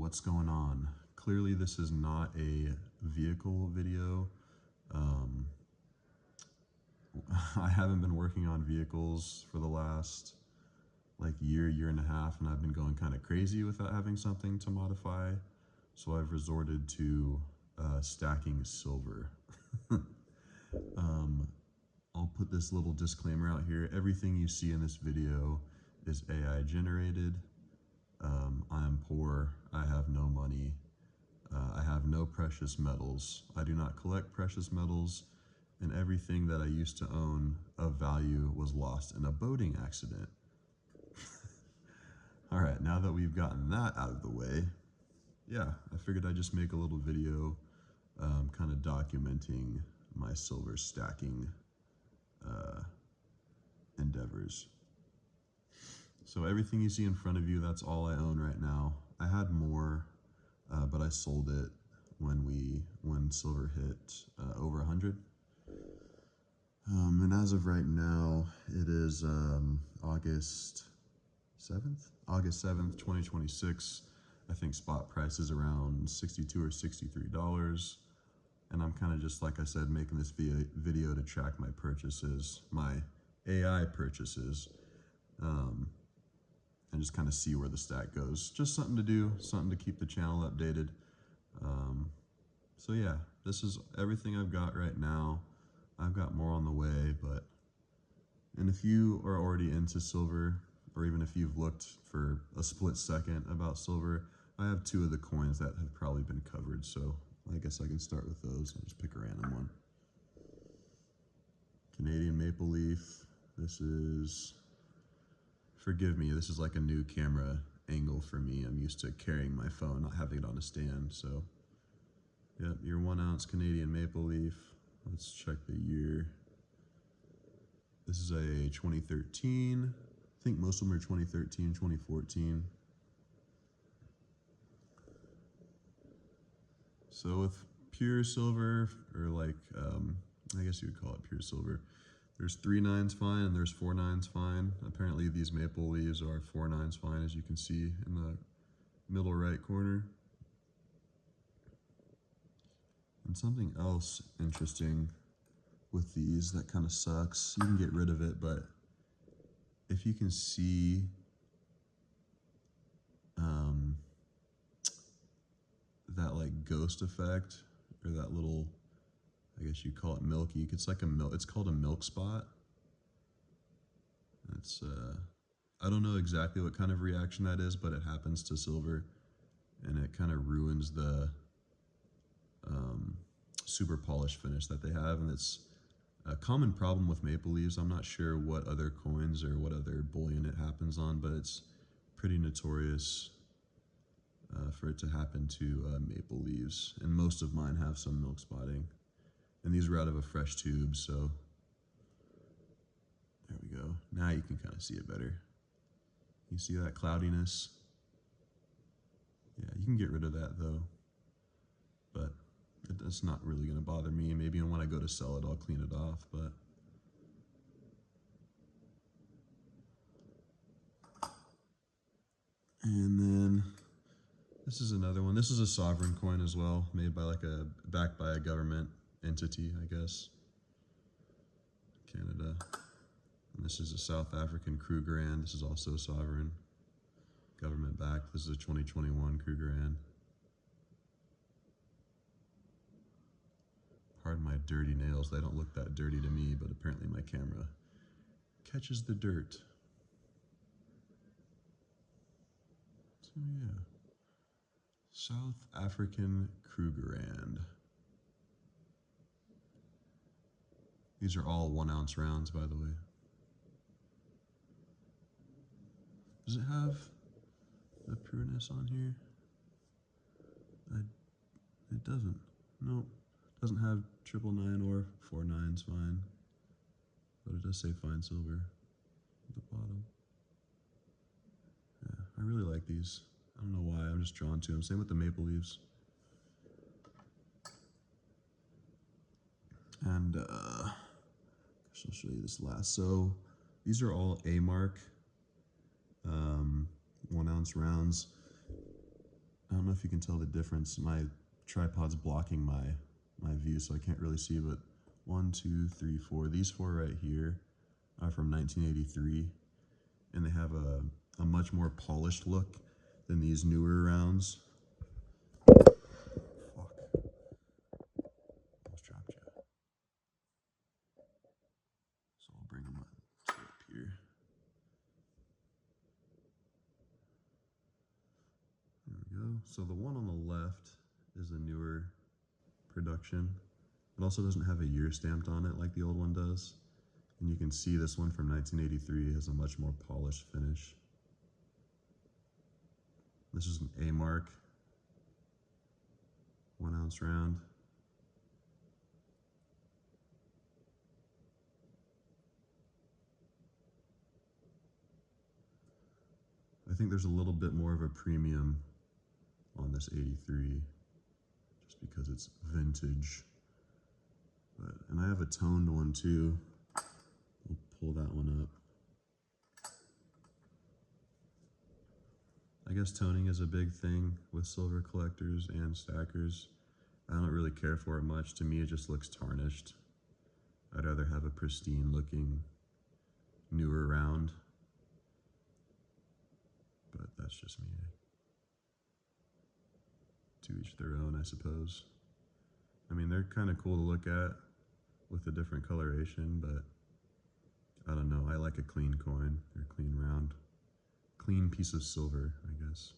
what's going on? Clearly this is not a vehicle video. I haven't been working on vehicles for the last like year and a half, and I've been going kind of crazy without having something to modify. So I've resorted to stacking silver. I'll put this little disclaimer out here. Everything you see in this video is AI generated. I am poor. I have no money. I have no precious metals. I do not collect precious metals, and everything that I used to own of value was lost in a boating accident. All right, now that we've gotten that out of the way, yeah, I figured I'd just make a little video kind of documenting my silver stacking endeavors. So everything you see in front of you, that's all I own right now. I had more, but I sold it when silver hit over 100. And as of right now, it is August 7th, 2026. I think spot price is around $62 or $63. And I'm kind of just, like I said, making this video to track my purchases, my AI purchases, and just kind of see where the stack goes. Just something to do, something to keep the channel updated. So yeah, this is everything I've got right now. I've got more on the way, and if you are already into silver, or even if you've looked for a split second about silver, I have two of the coins that have probably been covered, so I guess I can start with those. I'll just pick a random one. Canadian maple leaf. This is, forgive me, this is like a new camera angle for me. I'm used to carrying my phone, not having it on a stand, so. Yep, your 1 ounce Canadian maple leaf. Let's check the year. This is a 2013. I think most of them are 2013, 2014. So with pure silver, or like, I guess you would call it pure silver, there's 3 nines fine and there's 4 nines fine. Apparently these maple leaves are 4 nines fine, as you can see in the middle right corner. And something else interesting with these that kind of sucks, you can get rid of it, but if you can see that like ghost effect, or that little, I guess you call it milky, it's like it's called a milk spot. It's I don't know exactly what kind of reaction that is, but it happens to silver, and it kind of ruins the super polished finish that they have, and it's a common problem with maple leaves. I'm not sure what other coins or what other bullion it happens on, but it's pretty notorious for it to happen to maple leaves, and most of mine have some milk spotting, and these were out of a fresh tube, so there we go. Now you can kind of see it better. You see that cloudiness? Yeah, you can get rid of that though, but it's not really going to bother me. Maybe when I go to sell it, I'll clean it off, but and then this is another one. This is a sovereign coin as well, made by backed by a government entity, I guess. Canada. And this is a South African Krugerrand. This is also sovereign, government backed. This is a 2021 Krugerrand. Pardon my dirty nails. They don't look that dirty to me, but apparently my camera catches the dirt. So yeah. South African Krugerrand. These are all 1 ounce rounds, by the way. Does it have the pureness on here? It doesn't. Nope. Doesn't have 999 or 4 nines fine, but it does say fine silver at the bottom. Yeah, I really like these. I don't know why, I'm just drawn to them. Same with the maple leaves. And I'll show you this last. So these are all A-mark 1 ounce rounds. I don't know if you can tell the difference. My tripod's blocking my view, so I can't really see, but 1, 2, 3, 4. These four right here are from 1983, and they have a much more polished look than these newer rounds. Fuck. Almost dropped you. So I'll bring them up here. There we go. So the one on the left is a newer production. It also doesn't have a year stamped on it like the old one does. And you can see this one from 1983 has a much more polished finish. This is an A-mark, 1 ounce round. I think there's a little bit more of a premium on this 83 just because it's vintage. And I have a toned one too. We'll pull that one up. I guess toning is a big thing with silver collectors and stackers. I don't really care for it much. To me, it just looks tarnished. I'd rather have a pristine looking newer round. But that's just me. To each their own, I suppose. I mean, they're kind of cool to look at with a different coloration, but I don't know. I like a clean coin or clean round. Clean piece of silver, I guess.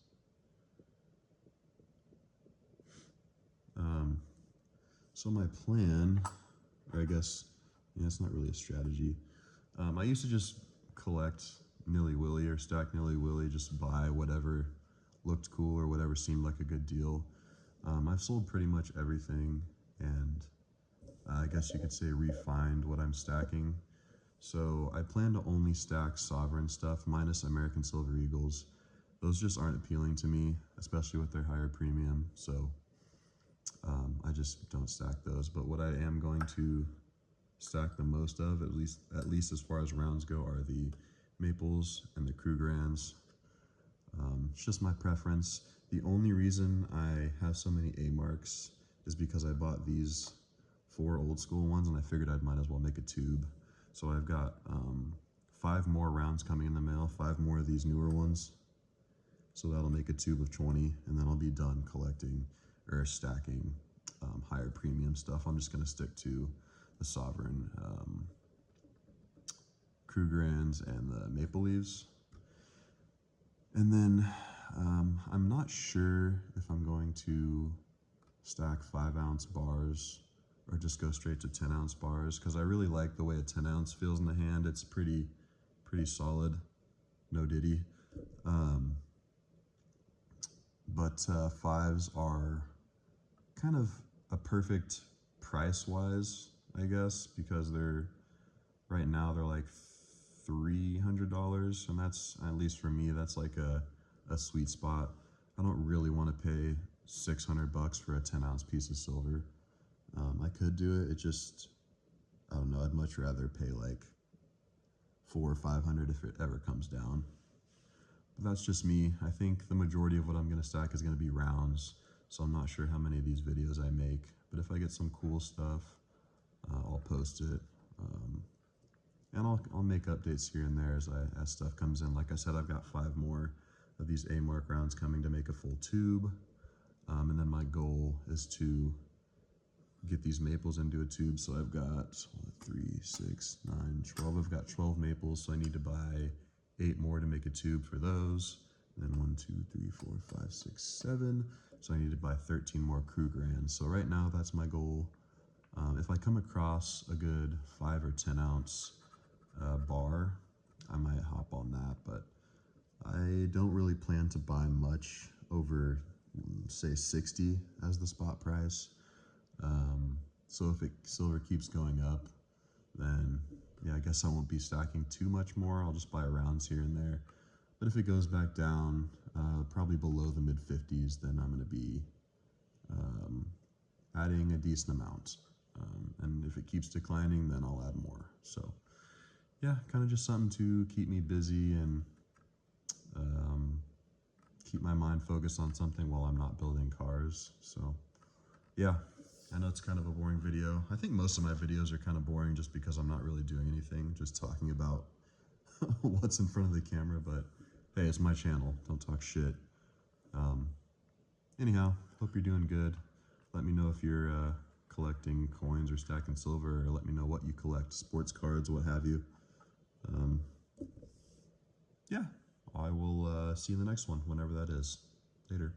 So my plan, or I guess, yeah, it's not really a strategy. I used to just collect nilly-willy or stack nilly-willy, just buy whatever looked cool or whatever seemed like a good deal. I've sold pretty much everything, and I guess you could say refined what I'm stacking. So I plan to only stack sovereign stuff minus American Silver Eagles. Those just aren't appealing to me, especially with their higher premium. So I just don't stack those. But what I am going to stack the most of, at least as far as rounds go, are the Maples and the Krugerrands. It's just my preference. The only reason I have so many A marks is because I bought these 4 old school ones and I figured I might as well make a tube. So I've got 5 more rounds coming in the mail, 5 more of these newer ones. So that'll make a tube of 20, and then I'll be done collecting or stacking higher premium stuff. I'm just gonna stick to the Sovereign Krugerrands and the Maple Leaves. And then I'm not sure if I'm going to stack 5-ounce bars or just go straight to 10-ounce bars, because I really like the way a 10-ounce feels in the hand. It's pretty solid, no diddy. But 5s are kind of a perfect price-wise, I guess, because right now they're like $300, and that's, at least for me, that's like a sweet spot. I don't really want to pay $600 for a 10-ounce piece of silver. I could do it. It just, I don't know. I'd much rather pay like $400 or $500 if it ever comes down. But that's just me. I think the majority of what I'm going to stack is going to be rounds, so I'm not sure how many of these videos I make. But if I get some cool stuff, I'll post it. And I'll make updates here and there as stuff comes in. Like I said, I've got 5 more of these A-mark rounds coming to make a full tube. And then my goal is to get these maples into a tube. So I've got 3, 6, 9, 12. I've got 12 maples, so I need to buy 8 more to make a tube for those. And then 1, 2, 3, 4, 5, 6, 7. So I need to buy 13 more Krugerrands. So right now, that's my goal. If I come across a good 5 or 10 ounce bar, I might hop on that, but I don't really plan to buy much over, say, 60 as the spot price. So if silver keeps going up, then yeah, I guess I won't be stacking too much more. I'll just buy rounds here and there. But if it goes back down, probably below the mid 50s, then I'm going to be adding a decent amount. And if it keeps declining, then I'll add more. So yeah, kind of just something to keep me busy and keep my mind focused on something while I'm not building cars. So yeah, I know it's kind of a boring video. I think most of my videos are kind of boring just because I'm not really doing anything, just talking about what's in front of the camera, but hey, it's my channel, don't talk shit. Anyhow, hope you're doing good. Let me know if you're collecting coins or stacking silver, or let me know what you collect, sports cards, what have you. Yeah, I will see you in the next one, whenever that is. Later.